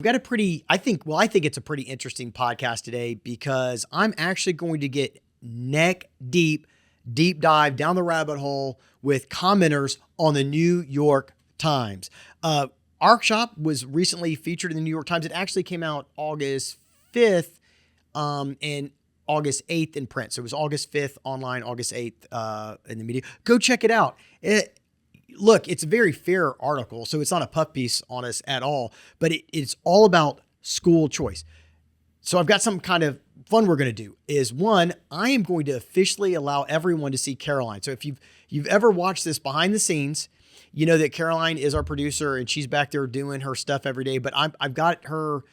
We've got I think it's a pretty interesting podcast today because I'm actually going to get neck deep dive down the rabbit hole with commenters on the New York Times. Our shop was recently featured in the New York Times. It actually came out August 5th and August 8th in print. So it was August 5th online, August 8th in the media. Go check it out. Look, it's a very fair article, so it's not a puff piece on us at all, but it's all about school choice. So I've got some kind of fun we're going to do is one, I am going to officially allow everyone to see Caroline. So if you've ever watched this behind the scenes, you know that Caroline is our producer and she's back there doing her stuff every day, but I've got her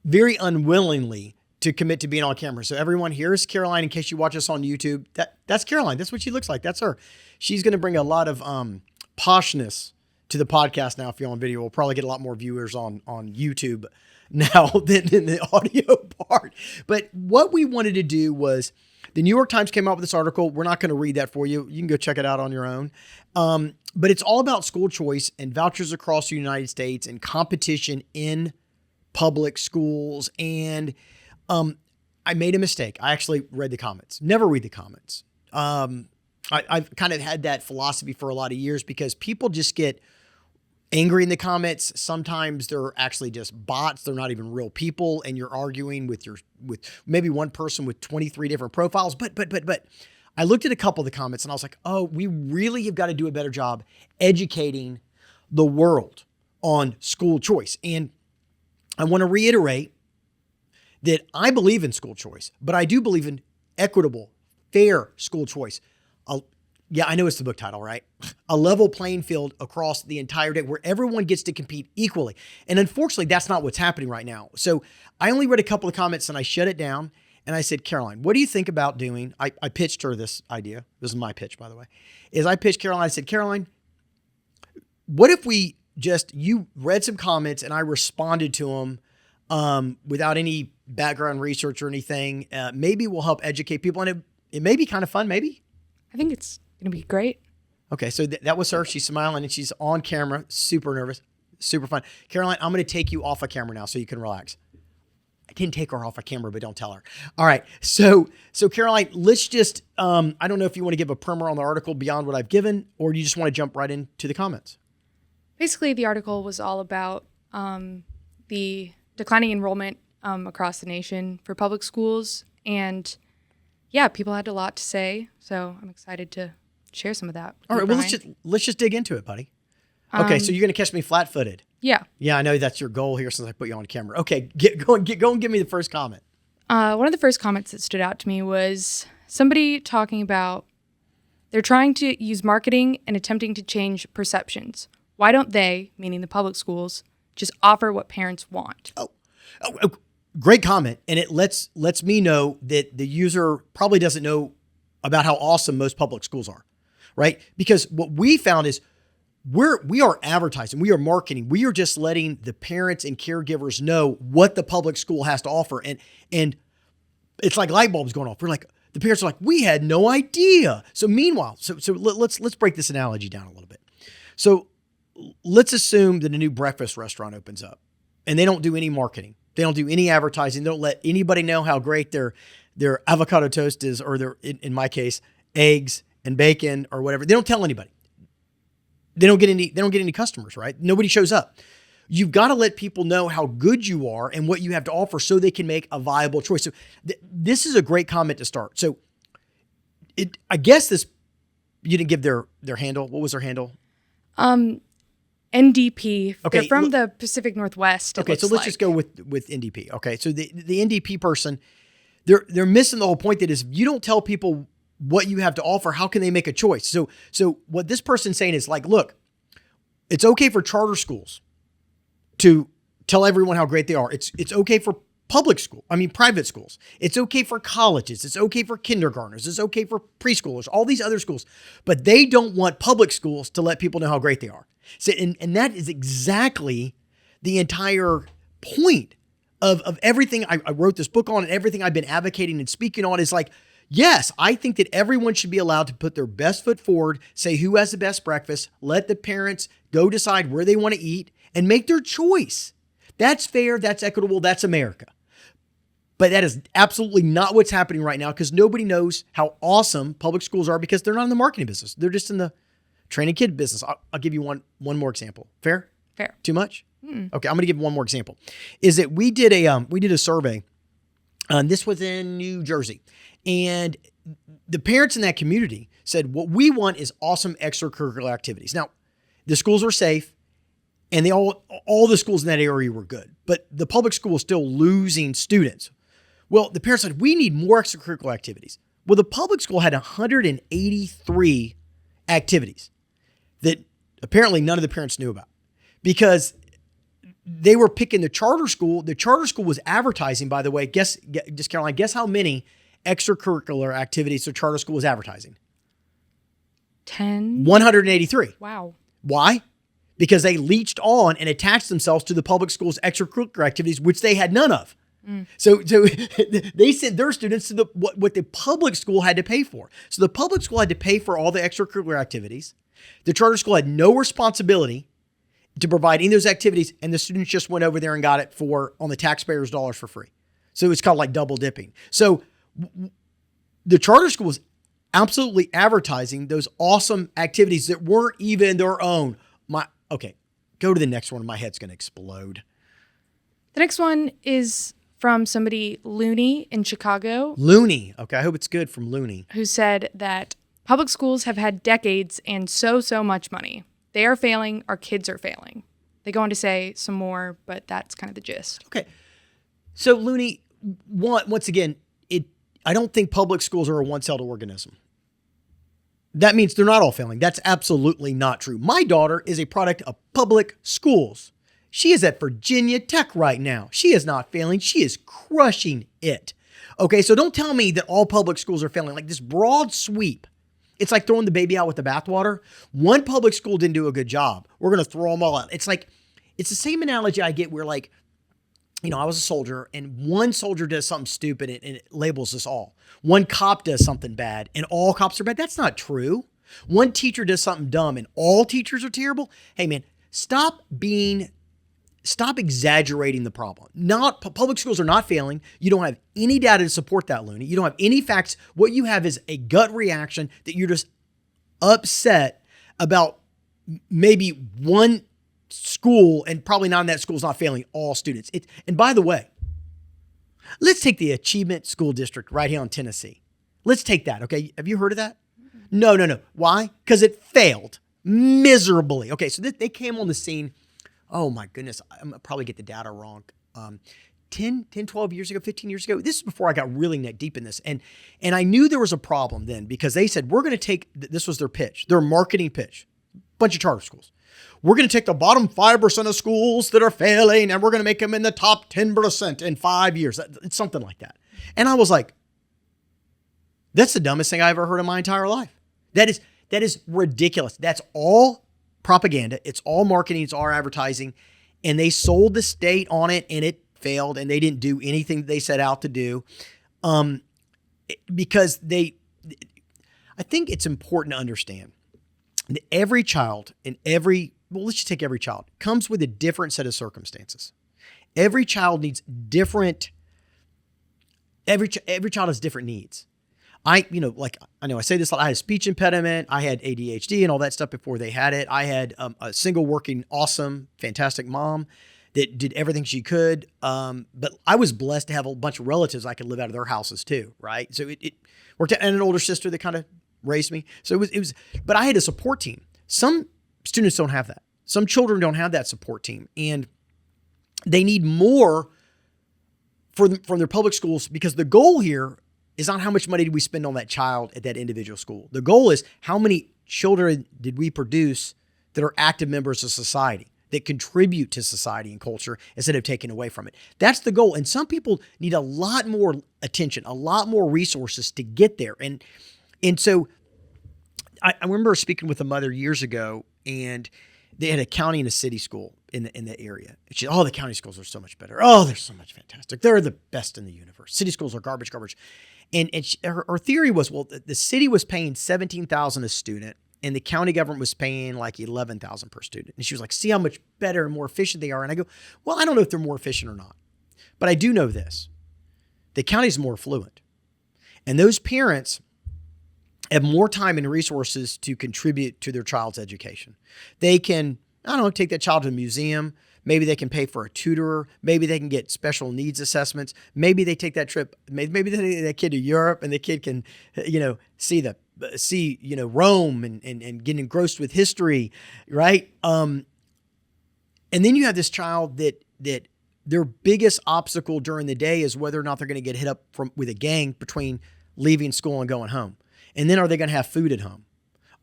very unwillingly to commit to being on camera. So everyone, here's Caroline in case you watch us on YouTube. That's Caroline. That's what she looks like. That's her. She's going to bring a lot of poshness to the podcast now. If you're on video, we'll probably get a lot more viewers on YouTube now than in the audio part. But what we wanted to do was the New York Times came out with this article. We're not going to read that for you. You can go check it out on your own. But it's all about school choice and vouchers across the United States and competition in public schools. And I made a mistake. I actually read the comments. Never read the comments. I've kind of had that philosophy for a lot of years because people just get angry in the comments. Sometimes they're actually just bots. They're not even real people. And you're arguing with maybe one person with 23 different profiles. But I looked at a couple of the comments and I was like, oh, we really have got to do a better job educating the world on school choice. And I want to reiterate that I believe in school choice, but I do believe in equitable, fair school choice. Yeah, I know it's the book title, right? A level playing field across the entire day where everyone gets to compete equally. And unfortunately, that's not what's happening right now. So I only read a couple of comments and I shut it down. And I said, Caroline, what do you think about doing? I pitched her this idea. This is my pitch, by the way. I pitched Caroline. I said, Caroline, what if you read some comments and I responded to them without any background research or anything? Maybe we'll help educate people. And it may be kind of fun, maybe. I think it's going to be great. Okay, so that was her. She's smiling and she's on camera, super nervous, super fun. Caroline, I'm going to take you off of camera now so you can relax. I didn't take her off of camera, but don't tell her. All right, so Caroline, let's just, I don't know if you want to give a primer on the article beyond what I've given, or you just want to jump right into the comments. Basically, the article was all about the declining enrollment across the nation for public schools. And yeah, people had a lot to say. So I'm excited to share some of that. All right, well, let's just dig into it, buddy. Okay, so you're going to catch me flat-footed. Yeah. Yeah, I know that's your goal here since I put you on camera. Okay, go and give me the first comment. One of the first comments that stood out to me was somebody talking about they're trying to use marketing and attempting to change perceptions. Why don't they, meaning the public schools, just offer what parents want? Oh, great comment. And it lets me know that the user probably doesn't know about how awesome most public schools are, right? Because what we found is we are advertising, we are marketing, we are just letting the parents and caregivers know what the public school has to offer. And it's like light bulbs going off. We're like, the parents are like, we had no idea. So meanwhile, so let's break this analogy down a little bit. So let's assume that a new breakfast restaurant opens up and they don't do any marketing. They don't do any advertising. They don't let anybody know how great their avocado toast is, or their, in my case, eggs and bacon or whatever. They don't tell anybody. They don't get any customers, right? Nobody shows up. You've got to let people know how good you are and what you have to offer so they can make a viable choice. So this is a great comment to start. So I guess you didn't give their handle. What was their handle? NDP. Okay. They're from the Pacific Northwest. Okay, so let's just go with NDP. Okay, so the NDP person, they're missing the whole point. That is, you don't tell people what you have to offer. How can they make a choice? So what this person's saying is like, look, it's okay for charter schools to tell everyone how great they are. It's okay for private schools. It's okay for colleges. It's okay for kindergartners. It's okay for preschoolers, all these other schools, but they don't want public schools to let people know how great they are. So, and that is exactly the entire point of everything I wrote this book on, and everything I've been advocating and speaking on is like, yes, I think that everyone should be allowed to put their best foot forward, say who has the best breakfast, let the parents go decide where they want to eat and make their choice. That's fair. That's equitable. That's America. But that is absolutely not what's happening right now because nobody knows how awesome public schools are because they're not in the marketing business. They're just in the training kid business. I'll give you one more example. Fair? Fair. Too much? Okay, I'm going to give one more example. Is that we did a survey. This was in New Jersey, and the parents in that community said what we want is awesome extracurricular activities. Now, the schools were safe. And all the schools in that area were good, but the public school was still losing students. Well, the parents said, we need more extracurricular activities. Well, the public school had 183 activities that apparently none of the parents knew about because they were picking the charter school. The charter school was advertising, by the way, guess Caroline, guess how many extracurricular activities the charter school was advertising? 10? 183. Wow. Why? Because they leached on and attached themselves to the public school's extracurricular activities, which they had none of. So they sent their students to what the public school had to pay for. So the public school had to pay for all the extracurricular activities. The charter school had no responsibility to provide any of those activities, and the students just went over there and got it on the taxpayers' dollars for free. So it's called like double dipping. So the charter school was absolutely advertising those awesome activities that weren't even their own. Okay, go to the next one. My head's going to explode. The next one is from somebody, Looney in Chicago. Looney. Okay, I hope it's good from Looney. Who said that public schools have had decades and so much money. They are failing. Our kids are failing. They go on to say some more, but that's kind of the gist. Okay. So Looney, once again, I don't think public schools are a one-celled organism. That means they're not all failing. That's absolutely not true. My daughter is a product of public schools. She is at Virginia Tech right now. She is not failing. She is crushing it. Okay, so don't tell me that all public schools are failing. Like this broad sweep, it's like throwing the baby out with the bathwater. One public school didn't do a good job. We're going to throw them all out. It's the same analogy I get where like, I was a soldier and one soldier does something stupid and it labels us all. One cop does something bad and all cops are bad. That's not true. One teacher does something dumb and all teachers are terrible. Hey man, stop exaggerating the problem. Public schools are not failing. You don't have any data to support that, Looney. You don't have any facts. What you have is a gut reaction that you're just upset about maybe one school, and probably not in that school is not failing all students. And by the way, let's take the Achievement School District right here in Tennessee. Let's take that, okay? Have you heard of that? No. Why? Because it failed miserably. Okay, so they came on the scene. Oh my goodness, I'm gonna probably get the data wrong. 12 years ago, 15 years ago. This is before I got really neck deep in this. And I knew there was a problem then because they said, we're going to this was their pitch, their marketing pitch, bunch of charter schools. We're going to take the bottom 5% of schools that are failing and we're going to make them in the top 10% in 5 years. It's something like that. And I was like, that's the dumbest thing I ever heard in my entire life. That is ridiculous. That's all propaganda. It's all marketing. It's all advertising. And they sold the state on it and it failed and they didn't do anything they set out to do. Because I think it's important to understand that every child let's just take every child, comes with a different set of circumstances. Every child needs every child has different needs. I say this, I had a speech impediment, I had ADHD and all that stuff before they had it. I had a single working, awesome, fantastic mom that did everything she could. But I was blessed to have a bunch of relatives I could live out of their houses too, right? So it worked out, and an older sister that kind of raised me. So it was, but I had a support team. Some students don't have that. Some children don't have that support team, and they need more from their public schools because the goal here is not how much money did we spend on that child at that individual school. The goal is how many children did we produce that are active members of society, that contribute to society and culture instead of taking away from it. That's the goal. And some people need a lot more attention, a lot more resources to get there. And so I remember speaking with a mother years ago, and they had a county and a city school in the area. She said, the county schools are so much better. Oh, they're so much fantastic. They're the best in the universe. City schools are garbage. And her theory was, well, the city was paying $17,000 a student, and the county government was paying like $11,000 per student. And she was like, see how much better and more efficient they are. And I go, well, I don't know if they're more efficient or not, but I do know this. The county's more affluent, and those parents have more time and resources to contribute to their child's education. They can, I don't know, take that child to a museum. Maybe they can pay for a tutor. Maybe they can get special needs assessments. Maybe they take that trip. Maybe they take that kid to Europe, and the kid can, see Rome and get engrossed with history, right? And then you have this child that their biggest obstacle during the day is whether or not they're going to get hit up with a gang between leaving school and going home. And then are they going to have food at home?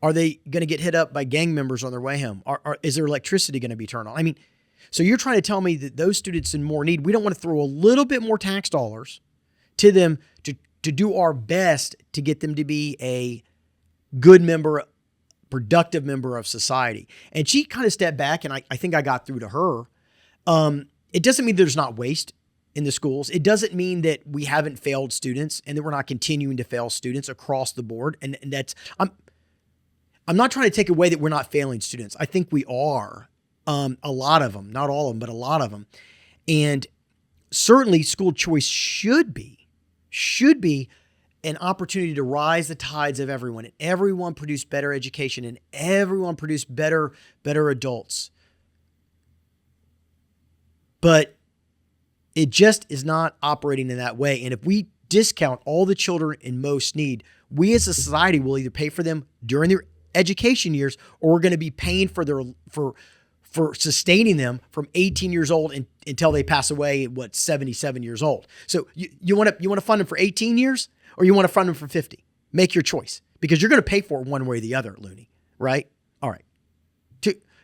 Are they going to get hit up by gang members on their way home? Is their electricity going to be turned on? I mean, so you're trying to tell me that those students in more need, we don't want to throw a little bit more tax dollars to them to do our best to get them to be a good member, productive member of society. And she kind of stepped back, and I think I got through to her. It doesn't mean there's not waste in the schools. It doesn't mean that we haven't failed students and that we're not continuing to fail students across the board. And that's, I'm not trying to take away that we're not failing students. I think we are. A lot of them, not all of them, but a lot of them. And certainly school choice should be an opportunity to rise the tides of everyone, and everyone produce better education, and everyone produce better adults. But it just is not operating in that way. And if we discount all the children in most need, we as a society will either pay for them during their education years, or we're going to be paying for sustaining them from 18 years old until they pass away at 77 years old. So you want to fund them for 18 years, or you want to fund them for 50? Make your choice, because you're going to pay for it one way or the other, Looney, right? All right.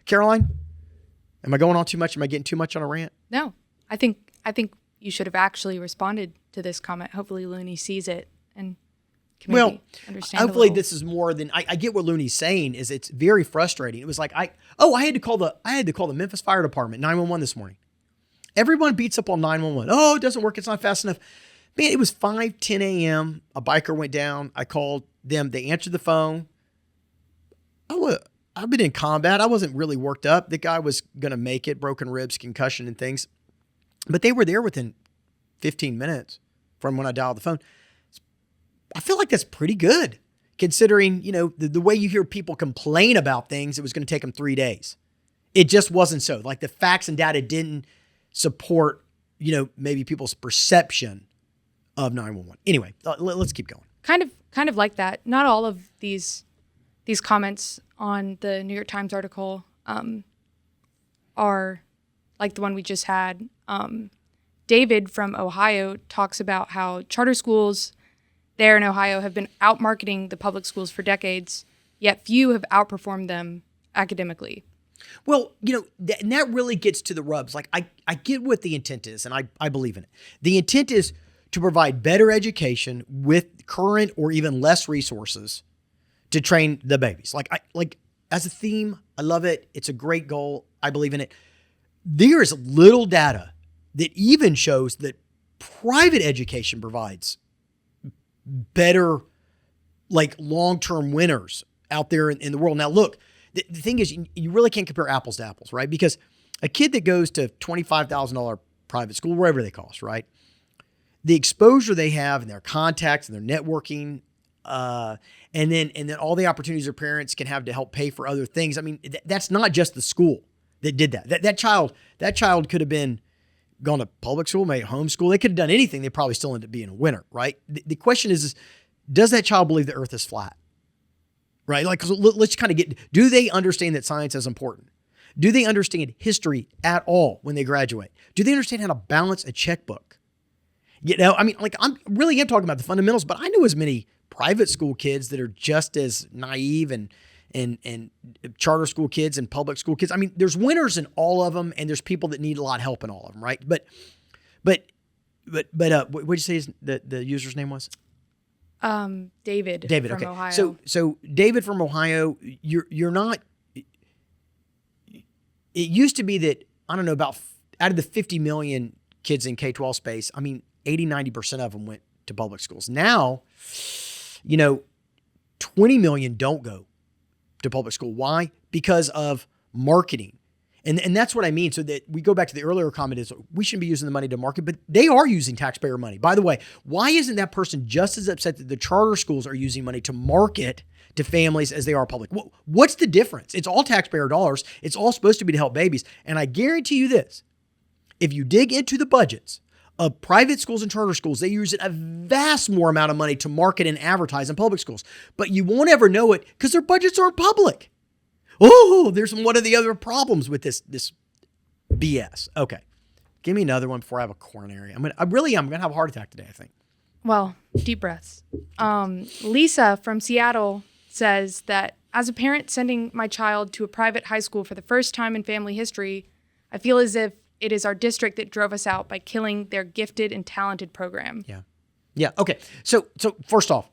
Caroline, am I going on too much? Am I getting too much on a rant? No, I think you should have actually responded to this comment. Hopefully Looney sees it and can maybe understand. Hopefully this is more than I get what Looney's saying. Is it's very frustrating. It was like I had to call the Memphis Fire Department 911 this morning. Everyone beats up on 911. Oh, it doesn't work. It's not fast enough. Man, it was 5:10 a.m. A biker went down. I called them. They answered the phone. I've been in combat. I wasn't really worked up. The guy was going to make it, broken ribs, concussion and things. But they were there within 15 minutes from when I dialed the phone. I feel like that's pretty good, considering, the way you hear people complain about things. It was going to take them 3 days. It just wasn't so. Like, the facts and data didn't support, maybe people's perception of 911. Anyway, let's keep going. Kind of like that. Not all of these comments on the New York Times article are like the one we just had. David from Ohio talks about how charter schools there in Ohio have been outmarketing the public schools for decades, yet few have outperformed them academically. Well, and that really gets to the rubs. Like, I get what the intent is, and I believe in it. The intent is to provide better education with current or even less resources to train the babies. Like as a theme, I love it. It's a great goal. I believe in it. There is little data that even shows that private education provides better, like, long-term winners out there in the world. Now, look, the thing is, you really can't compare apples to apples, right? Because a kid that goes to $25,000 private school, wherever they cost, right? The exposure they have and their contacts and their networking, and then all the opportunities their parents can have to help pay for other things. I mean, that's not just the school that did that. That child could have been gone to public school, maybe homeschool. They could have done anything. They probably still end up being a winner, right? The question is, does that child believe the earth is flat? Right? Like, let's kind of do they understand that science is important? Do they understand history at all when they graduate? Do they understand how to balance a checkbook? I mean, like, I'm talking about the fundamentals, but I know as many private school kids that are just as naive and charter school kids and public school kids. I mean, there's winners in all of them, and there's people that need a lot of help in all of them, right? But what did you say the user's name was? David from okay. Ohio. So David from Ohio, you're not. It used to be that, I don't know, about out of the 50 million kids in K-12 space, I mean, 80-90% of them went to public schools. Now, 20 million don't go to public school. Why? Because of marketing. And that's what I mean. So that we go back to the earlier comment is we shouldn't be using the money to market, but they are using taxpayer money. By the way, why isn't that person just as upset that the charter schools are using money to market to families as they are public? What's the difference? It's all taxpayer dollars. It's all supposed to be to help babies. And I guarantee you this, if you dig into the budgets of private schools and charter schools, they use a vast more amount of money to market and advertise in public schools. But you won't ever know it because their budgets aren't public. Oh, there's one of the other problems with this BS. Okay. Give me another one before I have a coronary. I'm going to have a heart attack today, I think. Well, deep breaths. Lisa from Seattle says that as a parent sending my child to a private high school for the first time in family history, I feel as if it is our district that drove us out by killing their gifted and talented program. Yeah. Okay. So first off,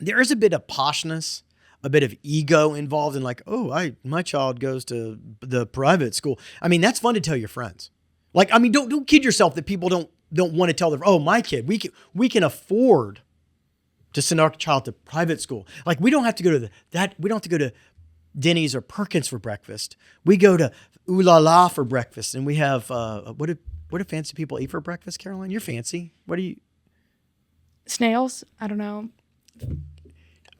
there is a bit of poshness, a bit of ego involved in like, oh, my child goes to the private school. I mean, that's fun to tell your friends. Like, I mean, don't kid yourself that people don't want to tell their, oh, my kid, we can afford to send our child to private school. Like, we don't have to go to we don't have to go to Denny's or Perkins for breakfast. We go to Ooh La La for breakfast. And we have, what do fancy people eat for breakfast, Caroline? You're fancy. What do you? Snails? I don't know.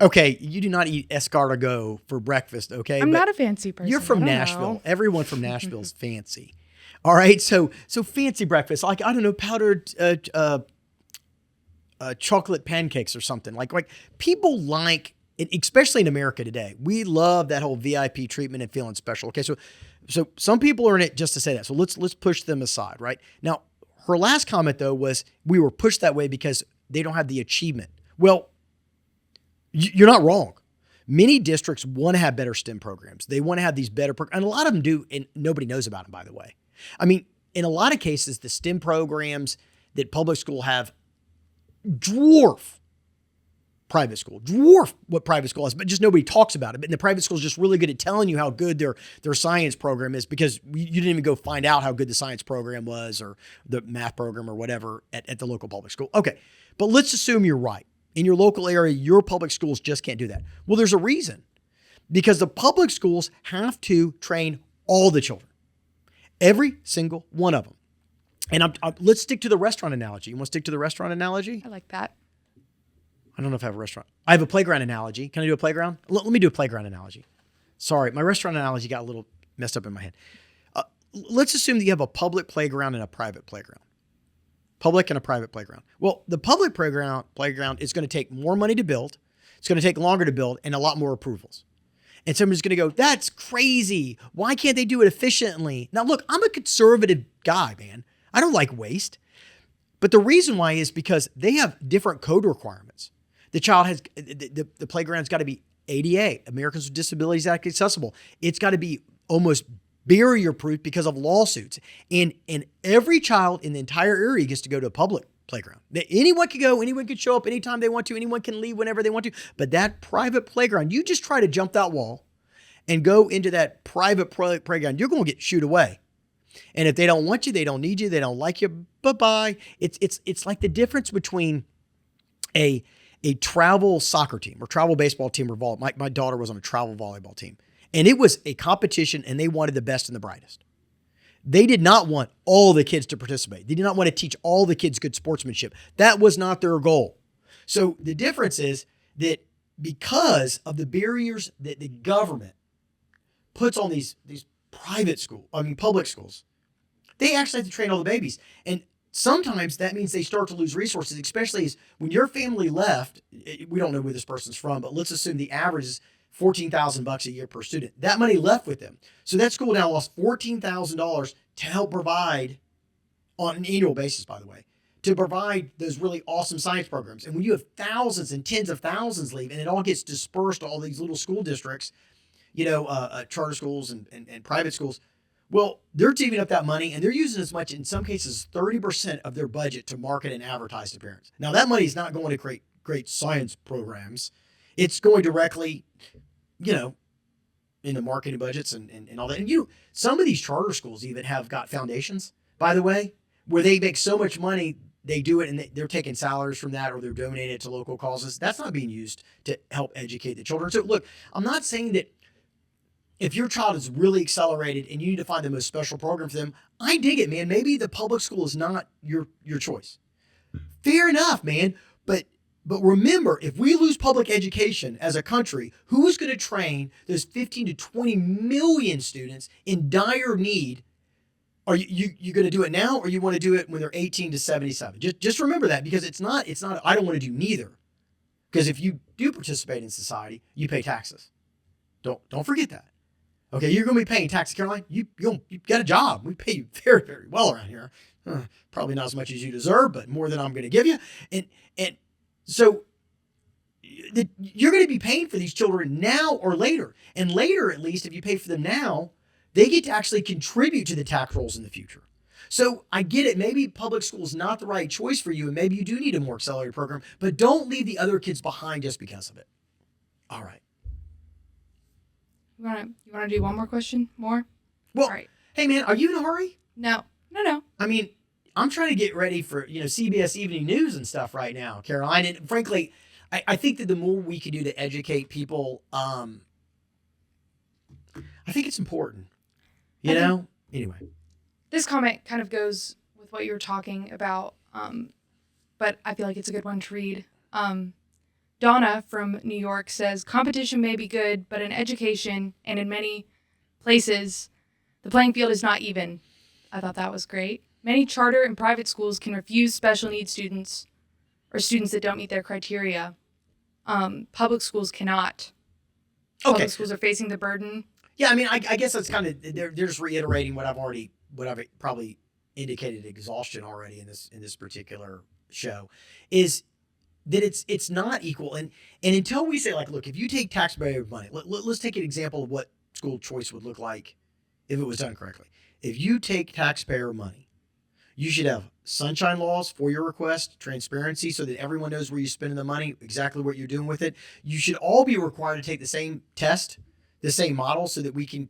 Okay, you do not eat escargot for breakfast, okay? I'm not a fancy person. You're from Nashville. Everyone from Nashville is fancy. All right, so fancy breakfast, like, I don't know, powdered chocolate pancakes or something. Like people like, especially in America today, we love that whole VIP treatment and feeling special. Okay, so some people are in it just to say that. So let's push them aside, right? Now, her last comment, though, was we were pushed that way because they don't have the achievement. Well, you're not wrong. Many districts want to have better STEM programs. They want to have these better programs, and a lot of them do, and nobody knows about them, by the way. I mean, in a lot of cases, the STEM programs that public school have dwarf what private school has, but just nobody talks about it. But the private school is just really good at telling you how good their science program is because you didn't even go find out how good the science program was or the math program or whatever at the local public school. Okay, but let's assume you're right. In your local area, your public schools just can't do that. Well, there's a reason. Because the public schools have to train all the children. Every single one of them. And let's stick to the restaurant analogy. You want to stick to the restaurant analogy? I like that. I don't know if I have a restaurant. I have a playground analogy. Can I do a playground? Let me do a playground analogy. Sorry, my restaurant analogy got a little messed up in my head. Let's assume that you have a public playground and a private playground. Public and a private playground. Well, the public playground is going to take more money to build. It's going to take longer to build and a lot more approvals. And somebody's going to go, that's crazy. Why can't they do it efficiently? Now, look, I'm a conservative guy, man. I don't like waste. But the reason why is because they have different code requirements. The playground's got to be ADA, Americans with Disabilities Act accessible. It's got to be almost barrier proof because of lawsuits. And every child in the entire area gets to go to a public playground. Anyone can go, anyone can show up anytime they want to, anyone can leave whenever they want to. But that private playground, you just try to jump that wall and go into that private playground, you're going to get shooed away. And if they don't want you, they don't need you, they don't like you, bye-bye. It's like the difference between a travel soccer team or travel baseball team or volleyball. My daughter was on a travel volleyball team. And it was a competition and they wanted the best and the brightest. They did not want all the kids to participate. They did not want to teach all the kids good sportsmanship. That was not their goal. So the difference is that because of the barriers that the government puts on these public schools, they actually have to train all the babies. And sometimes that means they start to lose resources, especially as when your family left, we don't know where this person's from, but let's assume the average is $14,000 a year per student. That money left with them. So that school now lost $14,000 to help provide, on an annual basis, by the way, to provide those really awesome science programs. And when you have thousands and tens of thousands leave, and it all gets dispersed to all these little school districts, charter schools and private schools, well, they're divvying up that money and they're using as much, in some cases, 30% of their budget to market and advertise to parents. Now, that money is not going to create great science programs. It's going directly, in the marketing budgets and all that. And some of these charter schools even have got foundations, by the way, where they make so much money, they do it and they're taking salaries from that or they're donating it to local causes. That's not being used to help educate the children. So look, I'm not saying that if your child is really accelerated and you need to find the most special program for them, I dig it, man. Maybe the public school is not your choice. Fair enough, man. But remember, if we lose public education as a country, who's going to train those 15 to 20 million students in dire need? Are you going to do it now, or you want to do it when they're 18 to 77? Just remember that, because it's not I don't want to do neither. Because if you do participate in society, you pay taxes. Don't forget that. Okay, you're going to be paying taxes, Caroline. You got a job. We pay you very, very well around here. Probably not as much as you deserve, but more than I'm going to give you. And so you're going to be paying for these children now or later. And later, at least, if you pay for them now, they get to actually contribute to the tax rolls in the future. So I get it. Maybe public school is not the right choice for you, and maybe you do need a more accelerated program, but don't leave the other kids behind just because of it. All right. You wanna do one more question? More? Well, all right. Hey, man, are you in a hurry? No. I mean, I'm trying to get ready for, CBS Evening News and stuff right now, Caroline. And frankly, I think that the more we can do to educate people, I think it's important. Anyway. This comment kind of goes with what you were talking about, but I feel like it's a good one to read. Donna from New York says, competition may be good, but in education and in many places, the playing field is not even. I thought that was great. Many charter and private schools can refuse special needs students or students that don't meet their criteria. Public schools cannot. Okay. Public schools are facing the burden. Yeah, I mean, I guess that's kind of, they're just reiterating what I've probably indicated exhaustion already in this particular show, is that it's not equal. And until we say, like, look, if you take taxpayer money, let's take an example of what school choice would look like if it was done correctly. If you take taxpayer money, you should have sunshine laws for your request, transparency, so that everyone knows where you're spending the money, exactly what you're doing with it. You should all be required to take the same test, the same model, so that we can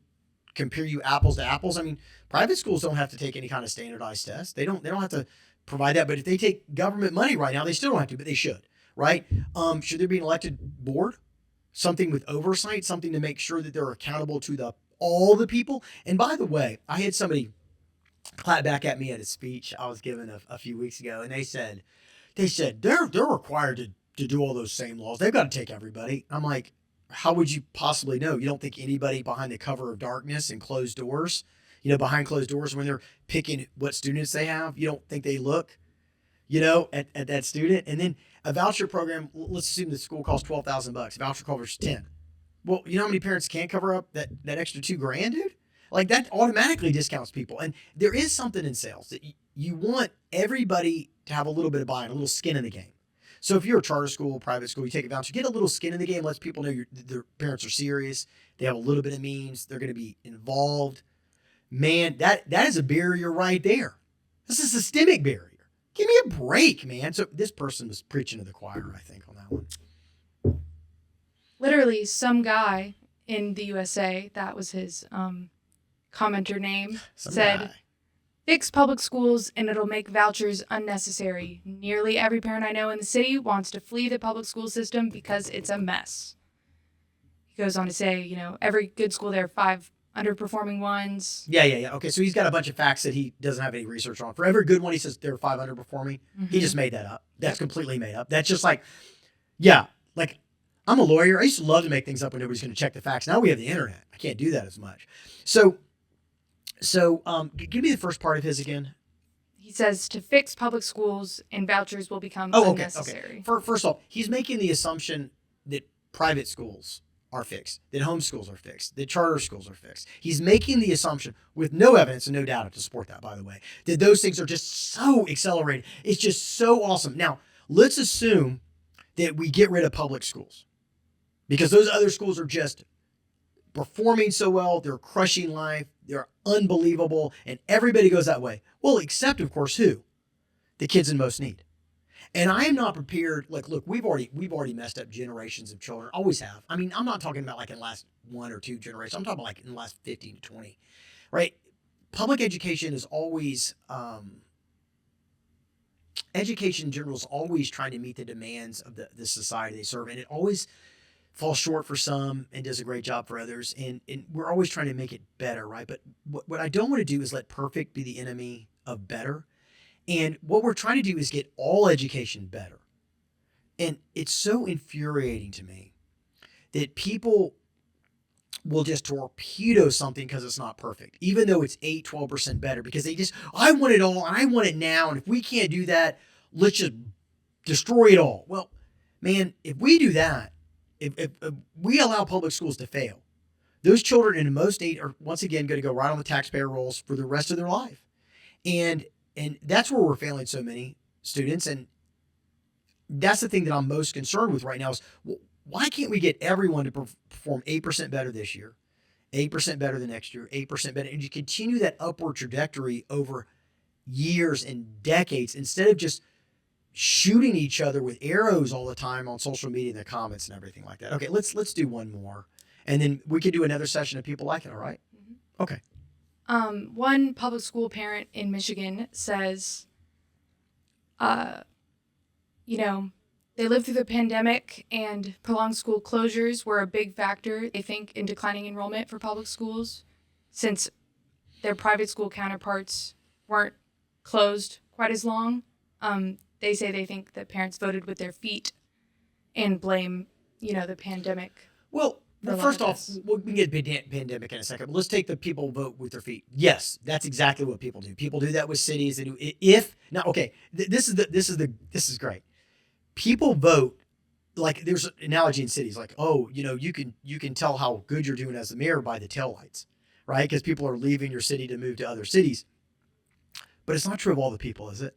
compare you apples to apples. I mean, private schools don't have to take any kind of standardized test. They don't have to provide that. But if they take government money right now, they still don't have to, but they should, right? Should there be an elected board, something with oversight, something to make sure that they're accountable to all the people? And by the way, I had somebody clap back at me at a speech I was giving a few weeks ago, and they said they're required to do all those same laws. They've got to take everybody. I'm like, how would you possibly know? You don't think anybody behind the cover of darkness and closed doors, behind closed doors, when they're picking what students they have, you don't think they look, at that student? And then a voucher program, let's assume the school costs $12,000. Voucher covers 10. Well, you know how many parents can't cover up that extra $2,000, dude? Like, that automatically discounts people. And there is something in sales that you want everybody to have a little bit of buy-in, a little skin in the game. So if you're a charter school, private school, you take a voucher, get a little skin in the game, lets people know their parents are serious. They have a little bit of means. They're going to be involved. Man, that is a barrier right there. That's a systemic barrier. Give me a break, man. So this person was preaching to the choir, I think, on that one. Literally, some guy in the USA, that was his commenter name, said, fix public schools and it'll make vouchers unnecessary. Nearly every parent I know in the city wants to flee the public school system because it's a mess. He goes on to say, every good school, there are 5 underperforming ones. Yeah. Okay, so he's got a bunch of facts that he doesn't have any research on. For every good one, he says there are 5 underperforming. Mm-hmm. He just made that up. That's completely made up. That's just like, I'm a lawyer. I used to love to make things up when nobody's going to check the facts. Now we have the internet. I can't do that as much. So give me the first part of his again. He says to fix public schools and vouchers will become unnecessary. Okay. First off, he's making the assumption that private schools are fixed, that homeschools are fixed, that charter schools are fixed. He's making the assumption, with no evidence and no data to support that, by the way, that those things are just so accelerated. It's just so awesome. Now, let's assume that we get rid of public schools, because those other schools are just performing so well, they're crushing life, they're unbelievable, and everybody goes that way. Well, except, of course, who? The kids in most need. And I am not prepared. Like, look, we've already messed up generations of children. Always have. I mean, I'm not talking about like in the last 1 or 2 generations. I'm talking about like in the last 15 to 20, right? Public education is always, education in general is always trying to meet the demands of the society they serve. And it always falls short for some and does a great job for others. And we're always trying to make it better, right? But what I don't want to do is let perfect be the enemy of better. And what we're trying to do is get all education better. And it's so infuriating to me that people will just torpedo something because it's not perfect, even though it's 8-12% better, because I want it all and I want it now. And if we can't do that, let's just destroy it all. Well, man, if we do that, if we allow public schools to fail, those children in most state are once again going to go right on the taxpayer rolls for the rest of their life. And that's where we're failing so many students. And that's the thing that I'm most concerned with right now is, why can't we get everyone to perform 8% better this year, 8% better the next year, 8% better, and you continue that upward trajectory over years and decades instead of just shooting each other with arrows all the time on social media in the comments and everything like that. Okay, let's do one more, and then we can do another session if people like it. All right? Mm-hmm. Okay. One public school parent in Michigan says, they lived through the pandemic and prolonged school closures were a big factor, they think, in declining enrollment for public schools, since their private school counterparts weren't closed quite as long. They say they think that parents voted with their feet and blame, the pandemic. Well, first off, we can get pandemic in a second. But let's take the people vote with their feet. Yes, that's exactly what people do. People do that with cities. This is great. People vote, like there's an analogy in cities, like, you can tell how good you're doing as a mayor by the taillights, right? Because people are leaving your city to move to other cities. But it's not true of all the people, is it?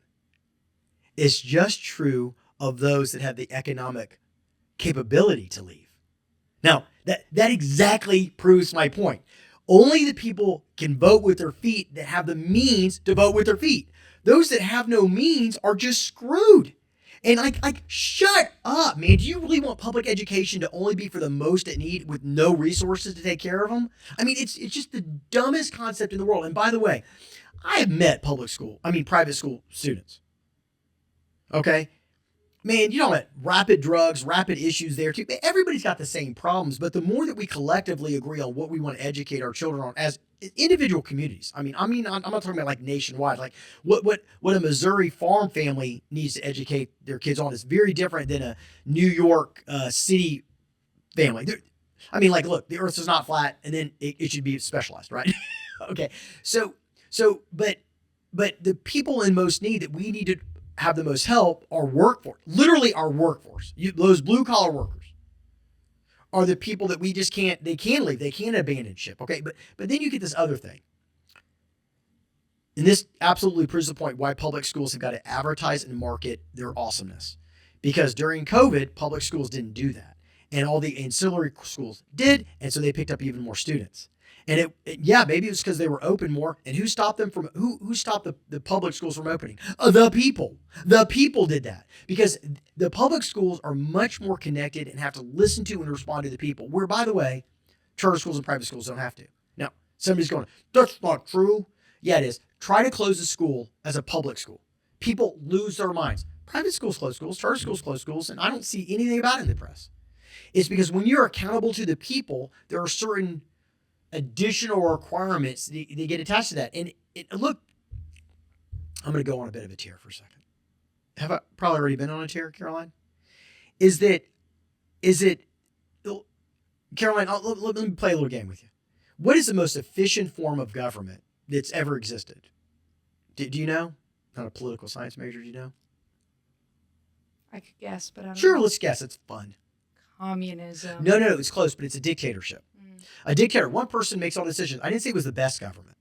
It's just true of those that have the economic capability to leave. Now, that exactly proves my point. Only the people can vote with their feet that have the means to vote with their feet. Those that have no means are just screwed. And shut up, man. Do you really want public education to only be for the most at need with no resources to take care of them? I mean, it's just the dumbest concept in the world. And by the way, I have met private school students. Okay? Man, rapid drugs, rapid issues there too. Everybody's got the same problems, but the more that we collectively agree on what we want to educate our children on as individual communities. I'm not talking about like nationwide. Like what a Missouri farm family needs to educate their kids on is very different than a New York city family. Look, the earth is not flat, and then it should be specialized, right? Okay. But the people in most need that we need to have the most help are workforce. Literally our workforce. Those blue collar workers are the people that we just can't, they can leave. They can't abandon ship. Okay. But then you get this other thing. And this absolutely proves the point why public schools have got to advertise and market their awesomeness. Because during COVID, public schools didn't do that. And all the ancillary schools did. And so they picked up even more students. And maybe it was because they were open more. And who stopped them from, who stopped the public schools from opening? The people. The people did that. Because the public schools are much more connected and have to listen to and respond to the people. Where, by the way, charter schools and private schools don't have to. Now, somebody's going, that's not true. Yeah, it is. Try to close a school as a public school. People lose their minds. Private schools close schools, charter schools close schools, and I don't see anything about it in the press. It's because when you're accountable to the people, there are certain additional requirements they get attached to that. And look, I'm going to go on a bit of a tear for a second. Have I probably already been on a tear, Caroline? Is it, Caroline, let me play a little game with you. What is the most efficient form of government that's ever existed? Do you know? Not a political science major, do you know? I could guess, but I don't know. Sure, let's guess. It's fun. Communism. No, it's close, but it's a dictatorship. A dictator, one person makes all decisions. I didn't say it was the best government.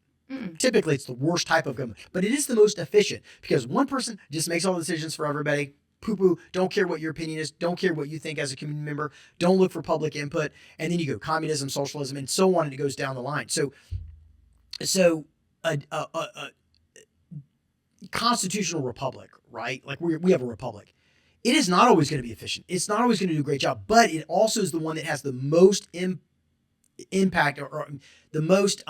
Typically, it's the worst type of government, but it is the most efficient because one person just makes all the decisions for everybody. Poo-poo, don't care what your opinion is, don't care what you think as a community member, don't look for public input, and then you go communism, socialism, and so on, and it goes down the line. So a constitutional republic, right? Like we have a republic. It is not always going to be efficient. It's not always going to do a great job, but it also is the one that has the most impact or the most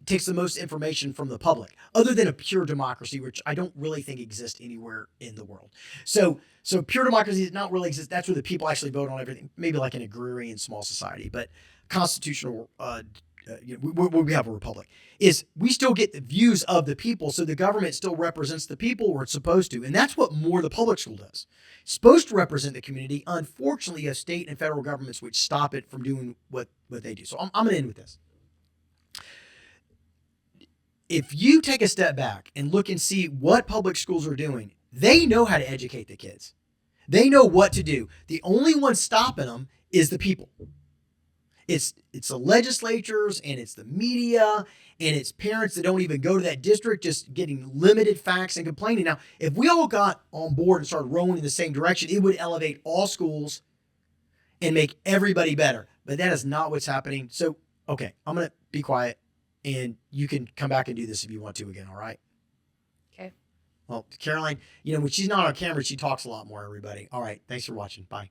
takes the most information from the public, other than a pure democracy, which I don't really think exists anywhere in the world. So pure democracy does not really exist. That's where the people actually vote on everything, maybe like an agrarian small society, but constitutional, we have a republic, is we still get the views of the people. So the government still represents the people, or it's supposed to. And that's what more the public school does. It's supposed to represent the community. Unfortunately, you have state and federal governments which stop it from doing what they do. So I'm going to end with this. If you take a step back and look and see what public schools are doing, they know how to educate the kids. They know what to do. The only one stopping them is the people. It's the legislatures, and it's the media, and it's parents that don't even go to that district, just getting limited facts and complaining. Now, if we all got on board and started rowing in the same direction, it would elevate all schools and make everybody better. But that is not what's happening. So, okay, I'm going to be quiet, and you can come back and do this if you want to again, all right? Okay. Well, Caroline, when she's not on camera, she talks a lot more, everybody. All right, thanks for watching. Bye.